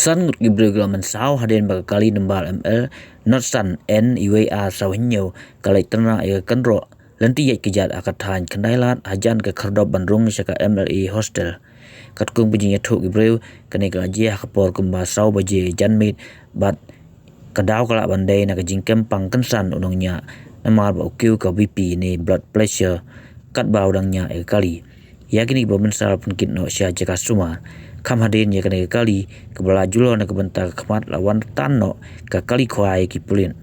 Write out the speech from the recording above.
San ngut gibril man saw haden ba kali nambal ml not san n iwa saw hinyo kalai tana ya kanro lanti yai kijat akathan kandailat hajan ke khardop bandrung saka MLA hostel katkung bijinya thuk gibril kane ka jia kapor kumba saw baje janmit bat kadaw kala bandai na kajing kempang kensan unongnya namar ba ukiu ka BP ni blood pressure kat baw dangnya kali yakini ba mensal pun kitno sya jaka suma kam haden ya kane kali kebala julo na kebentar kemat lawan tanno ka kali khwai ki pulin